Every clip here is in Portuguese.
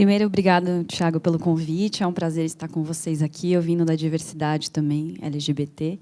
Primeiro, obrigado, Thiago, pelo convite. É um prazer estar com vocês aqui, eu vindo da diversidade também, LGBT.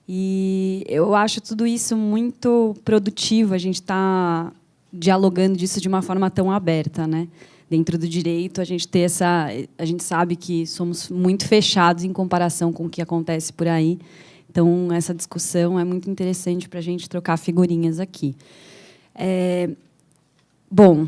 E eu acho tudo isso muito produtivo, a gente está dialogando disso de uma forma tão aberta, né? Dentro do direito, a gente sabe que somos muito fechados em comparação com o que acontece por aí. Então, essa discussão é muito interessante para a gente trocar figurinhas aqui. Bom,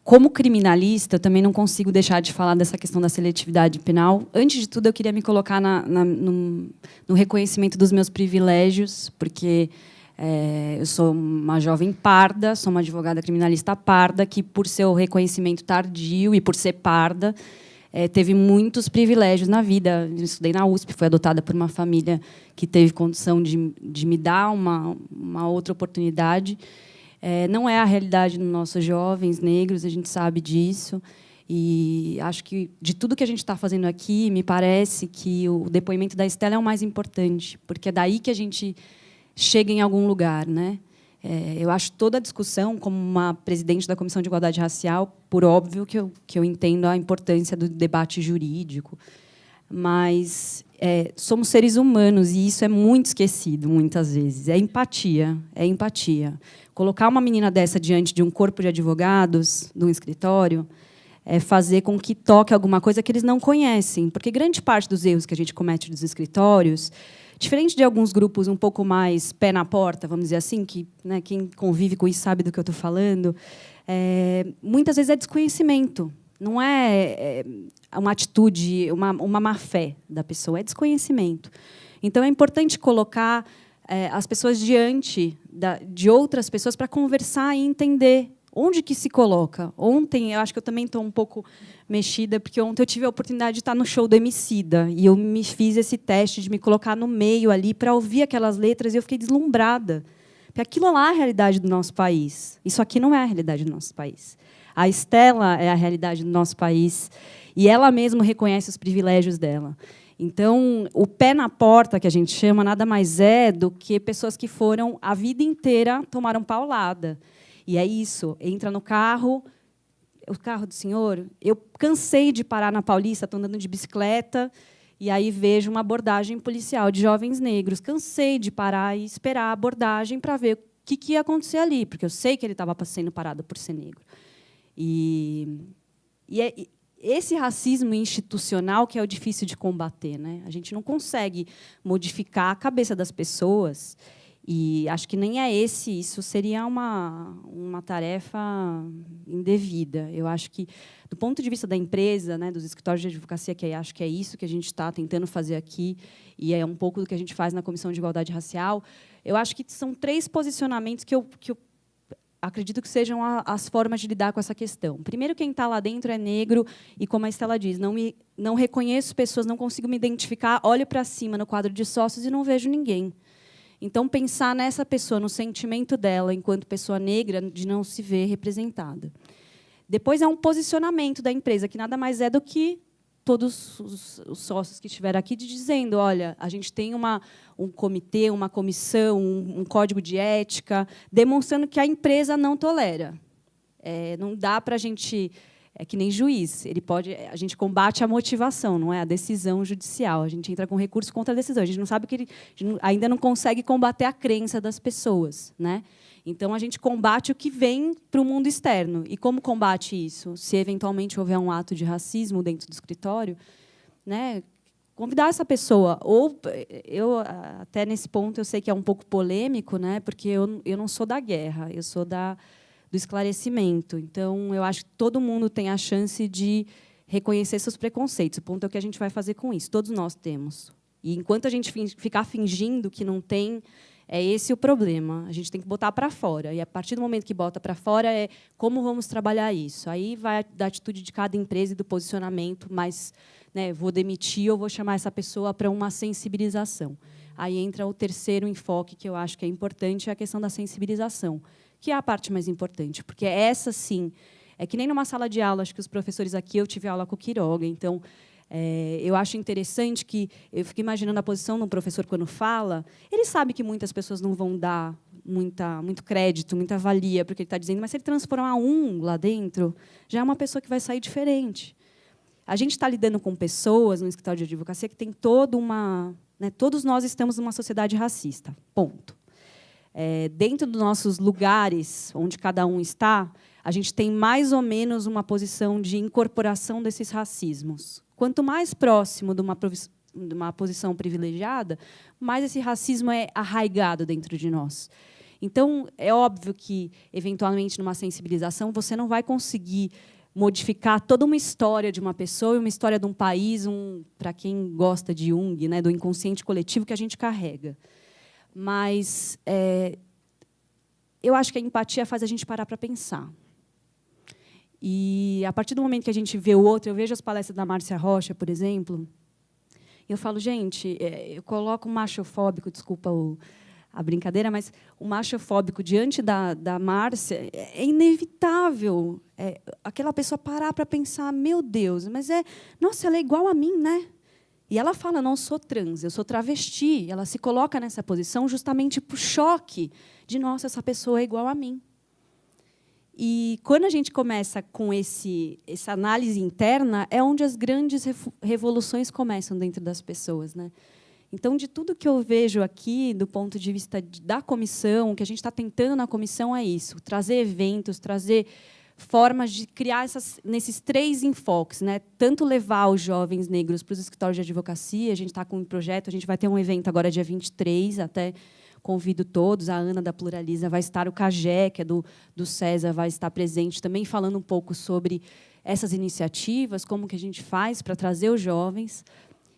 como criminalista, eu também não consigo deixar de falar dessa questão da seletividade penal. Antes de tudo, eu queria me colocar no reconhecimento dos meus privilégios, porque eu sou uma jovem parda, sou uma advogada criminalista parda, que, por seu reconhecimento tardio e por ser parda, teve muitos privilégios na vida. Eu estudei na USP, fui adotada por uma família que teve condição de me dar uma outra oportunidade. Não é a realidade dos nossos jovens negros, a gente sabe disso. E acho que, de tudo que a gente está fazendo aqui, me parece que o depoimento da Estela é o mais importante, porque é daí que a gente chega em algum lugar, né? Eu acho toda a discussão, como uma presidente da Comissão de Igualdade Racial, por óbvio que eu entendo a importância do debate jurídico, mas somos seres humanos e isso é muito esquecido, muitas vezes. É empatia, é empatia. Colocar uma menina dessa diante de um corpo de advogados, de um escritório, é fazer com que toque alguma coisa que eles não conhecem, porque grande parte dos erros que a gente comete nos escritórios, diferente de alguns grupos um pouco mais pé na porta, vamos dizer assim, que, né, quem convive com isso sabe do que eu estou falando, muitas vezes é desconhecimento, não é uma atitude, uma má-fé da pessoa, é desconhecimento. Então, é importante colocar as pessoas diante de outras pessoas para conversar e entender onde que se coloca. Ontem, eu acho que eu também estou um pouco mexida, porque ontem eu tive a oportunidade de estar no show do Emicida, e eu me fiz esse teste de me colocar no meio ali para ouvir aquelas letras, e eu fiquei deslumbrada. Porque aquilo lá é a realidade do nosso país. Isso aqui não é a realidade do nosso país. A Estela é a realidade do nosso país, e ela mesma reconhece os privilégios dela. Então, o pé na porta, que a gente chama, nada mais é do que pessoas que foram, a vida inteira, tomaram paulada. E é isso, entra no carro, o carro do senhor, eu cansei de parar na Paulista, estou andando de bicicleta, e aí vejo uma abordagem policial de jovens negros. Cansei de parar e esperar a abordagem para ver o que ia acontecer ali, porque eu sei que ele estava sendo parado por ser negro. E esse racismo institucional que é o difícil de combater, né? A gente não consegue modificar a cabeça das pessoas, e acho que nem isso seria uma tarefa indevida. Eu acho que, do ponto de vista da empresa, né, dos escritórios de advocacia, que acho que é isso que a gente está tentando fazer aqui, e é um pouco do que a gente faz na Comissão de Igualdade Racial, eu acho que são 3 posicionamentos que eu acredito que sejam as formas de lidar com essa questão. Primeiro, quem está lá dentro é negro, e, como a Estela diz, não reconheço pessoas, não consigo me identificar, olho para cima no quadro de sócios e não vejo ninguém. Então, pensar nessa pessoa, no sentimento dela, enquanto pessoa negra, de não se ver representada. Depois, é um posicionamento da empresa, que nada mais é do que todos os sócios que estiveram aqui dizendo, olha, a gente tem um comitê, uma comissão, um código de ética, demonstrando que a empresa não tolera. Não dá para a gente... É que nem juiz, a gente combate a motivação, não é a decisão judicial. A gente entra com recurso contra a decisão. A gente não sabe que ainda não consegue combater a crença das pessoas, né? Então, a gente combate o que vem para o mundo externo. E como combate isso? Se eventualmente houver um ato de racismo dentro do escritório, né, convidar essa pessoa. Ou até nesse ponto, eu sei que é um pouco polêmico, né, porque eu não sou da guerra, eu sou do esclarecimento. Então, eu acho que todo mundo tem a chance de reconhecer seus preconceitos. O ponto é o que a gente vai fazer com isso. Todos nós temos. E, enquanto a gente ficar fingindo que não tem, é esse o problema. A gente tem que botar para fora. E, a partir do momento que bota para fora, como vamos trabalhar isso. Aí vai da atitude de cada empresa e do posicionamento, mas, né, vou demitir ou vou chamar essa pessoa para uma sensibilização. Aí entra o terceiro enfoque, que eu acho que é importante, é a questão da sensibilização, que é a parte mais importante, porque essa, sim, é que nem numa sala de aula, acho que os professores aqui, eu tive aula com o Quiroga, então, eu acho interessante que, eu fico imaginando a posição de um professor quando fala, ele sabe que muitas pessoas não vão dar muito crédito, muita valia para o que ele está dizendo, mas se ele transformar um lá dentro, já é uma pessoa que vai sair diferente. A gente está lidando com pessoas no escritório de advocacia que tem toda uma... Né, todos nós estamos numa sociedade racista, ponto. Dentro dos nossos lugares, onde cada um está, a gente tem mais ou menos uma posição de incorporação desses racismos. Quanto mais próximo de uma posição privilegiada, mais esse racismo é arraigado dentro de nós. Então, é óbvio que, eventualmente, numa sensibilização, você não vai conseguir modificar toda uma história de uma pessoa e uma história de um país, para quem gosta de Jung, né, do inconsciente coletivo que a gente carrega. Mas eu acho que a empatia faz a gente parar para pensar. E, a partir do momento que a gente vê o outro, eu vejo as palestras da Márcia Rocha, por exemplo, eu falo, gente, eu coloco o machofóbico, desculpa a brincadeira, mas o machofóbico diante da Márcia é inevitável. Aquela pessoa parar para pensar, meu Deus, mas nossa, ela é igual a mim, né? E ela fala, não sou trans, eu sou travesti. Ela se coloca nessa posição justamente por choque de, nossa, essa pessoa é igual a mim. E, quando a gente começa com essa análise interna, é onde as grandes revoluções começam dentro das pessoas, né? Então, de tudo que eu vejo aqui, do ponto de vista da comissão, o que a gente está tentando na comissão é isso, trazer eventos, trazer formas de criar nesses 3 enfoques, né? Tanto levar os jovens negros para os escritórios de advocacia, a gente está com um projeto, a gente vai ter um evento agora, dia 23, até convido todos, a Ana da Pluraliza vai estar, o Cagé, que é do César, vai estar presente também, falando um pouco sobre essas iniciativas, como que a gente faz para trazer os jovens.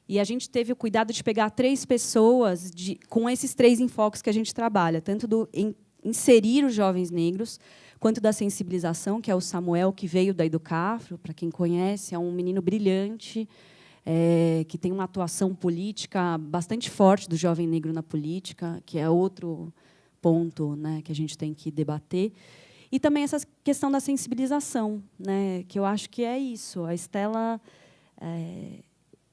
E a gente teve o cuidado de pegar 3 pessoas com esses 3 enfoques que a gente trabalha, tanto do inserir os jovens negros, quanto da sensibilização, que é o Samuel, que veio da Educafro, para quem conhece, é um menino brilhante, que tem uma atuação política bastante forte do jovem negro na política, que é outro ponto, né, que a gente tem que debater. E também essa questão da sensibilização, né, que eu acho que é isso. A Estela,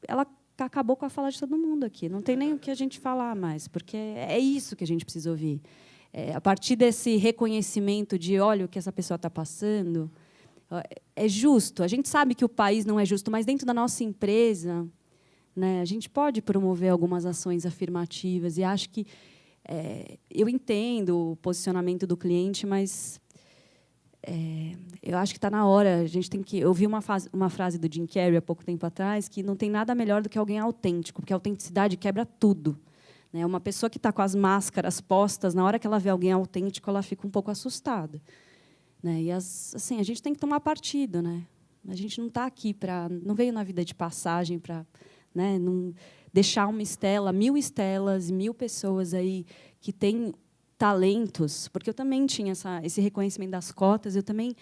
ela acabou com a fala de todo mundo aqui. Não tem nem o que a gente falar mais, porque é isso que a gente precisa ouvir. A partir desse reconhecimento de, olha, o que essa pessoa está passando, é justo. A gente sabe que o país não é justo, mas dentro da nossa empresa, né, a gente pode promover algumas ações afirmativas. E acho que eu entendo o posicionamento do cliente, mas eu acho que está na hora. A gente tem que... Eu vi uma frase do Jim Carrey há pouco tempo atrás, que não tem nada melhor do que alguém autêntico, porque a autenticidade quebra tudo. Né? Uma pessoa que está com as máscaras postas, na hora que ela vê alguém autêntico, ela fica um pouco assustada. Né? E assim, a gente tem que tomar partido. Né? A gente não está aqui para... Não veio na vida de passagem para, né, não deixar uma estela, 1000 estelas, 1000 pessoas aí que têm talentos, porque eu também tinha esse reconhecimento das cotas, eu também,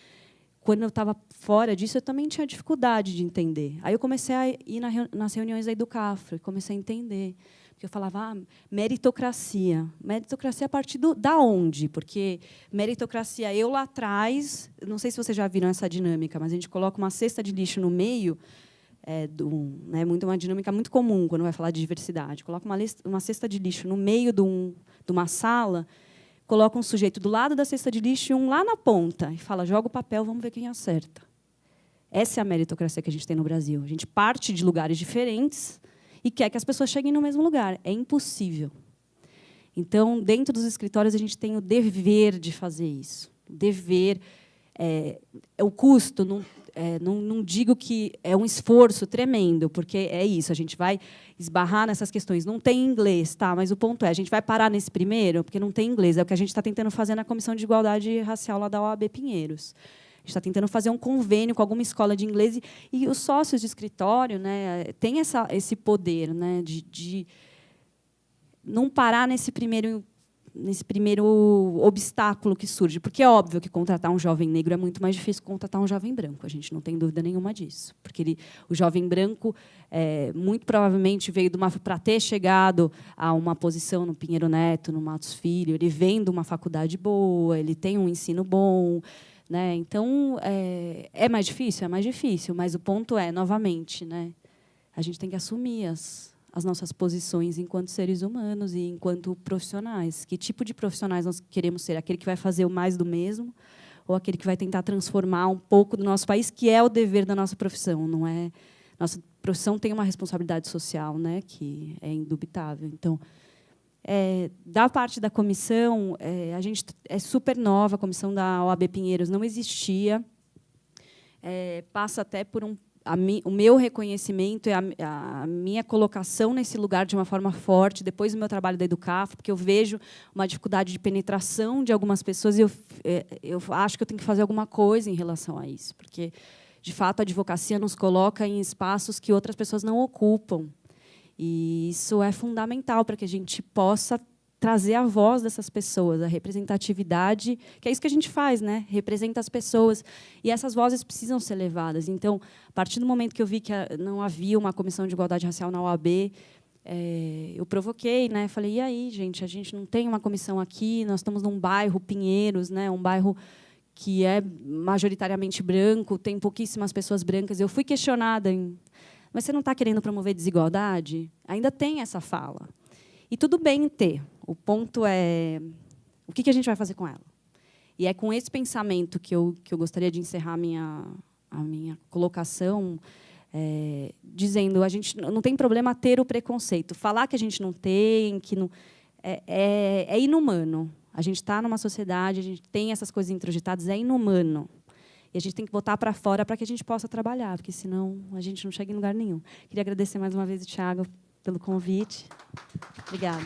quando eu estava fora disso, eu também tinha dificuldade de entender. Aí eu comecei a ir nas reuniões da Educafro e comecei a entender. Porque eu falava, meritocracia. Meritocracia a partir da onde? Porque meritocracia, eu lá atrás, não sei se vocês já viram essa dinâmica, mas a gente coloca uma cesta de lixo no meio, né, uma dinâmica muito comum quando vai falar de diversidade. Coloca uma cesta de lixo no meio de uma sala, coloca um sujeito do lado da cesta de lixo e um lá na ponta, e fala, joga o papel, vamos ver quem acerta. Essa é a meritocracia que a gente tem no Brasil. A gente parte de lugares diferentes e quer que as pessoas cheguem no mesmo lugar. É impossível. Então, dentro dos escritórios, a gente tem o dever de fazer isso. O dever, o custo, não digo que é um esforço tremendo, porque é isso, a gente vai esbarrar nessas questões. Não tem inglês, tá? Mas o ponto a gente vai parar nesse primeiro, porque não tem inglês. É o que a gente está tentando fazer na Comissão de Igualdade Racial lá da OAB Pinheiros. A gente está tentando fazer um convênio com alguma escola de inglês e os sócios de escritório, né, têm esse poder, né, de não parar nesse primeiro obstáculo que surge. Porque é óbvio que contratar um jovem negro é muito mais difícil que contratar um jovem branco. A gente não tem dúvida nenhuma disso. Porque o jovem branco, muito provavelmente, veio para ter chegado a uma posição no Pinheiro Neto, no Matos Filho, ele vem de uma faculdade boa, ele tem um ensino bom. Né? Então, é mais difícil? É mais difícil, mas o ponto novamente, né, a gente tem que assumir as as nossas posições enquanto seres humanos e enquanto profissionais. Que tipo de profissionais nós queremos ser? Aquele que vai fazer o mais do mesmo ou aquele que vai tentar transformar um pouco do nosso país, que é o dever da nossa profissão, não é? Nossa profissão tem uma responsabilidade social, né, que é indubitável. Então, da parte da comissão, a gente é super nova, a comissão da OAB Pinheiros não existia, passa até por o meu reconhecimento e a minha colocação nesse lugar de uma forma forte, depois do meu trabalho da Educaf, porque eu vejo uma dificuldade de penetração de algumas pessoas e eu acho que eu tenho que fazer alguma coisa em relação a isso, porque, de fato, a advocacia nos coloca em espaços que outras pessoas não ocupam. E isso é fundamental para que a gente possa trazer a voz dessas pessoas, a representatividade, que é isso que a gente faz, né? Representa as pessoas. E essas vozes precisam ser levadas. Então, a partir do momento que eu vi que não havia uma comissão de igualdade racial na OAB, eu provoquei, né? Falei, e aí, gente, a gente não tem uma comissão aqui, nós estamos num bairro, Pinheiros, né? Um bairro que é majoritariamente branco, tem pouquíssimas pessoas brancas. Eu fui questionada mas você não está querendo promover desigualdade? Ainda tem essa fala. E tudo bem ter. O ponto é o que a gente vai fazer com ela. E é com esse pensamento que eu gostaria de encerrar a minha colocação, dizendo a gente não tem problema ter o preconceito. Falar que a gente não tem, que não, é inumano. A gente está numa sociedade, a gente tem essas coisas introjetadas, é inumano. E a gente tem que botar para fora para que a gente possa trabalhar, porque, senão, a gente não chega em lugar nenhum. Queria agradecer mais uma vez o Thiago pelo convite. Obrigada.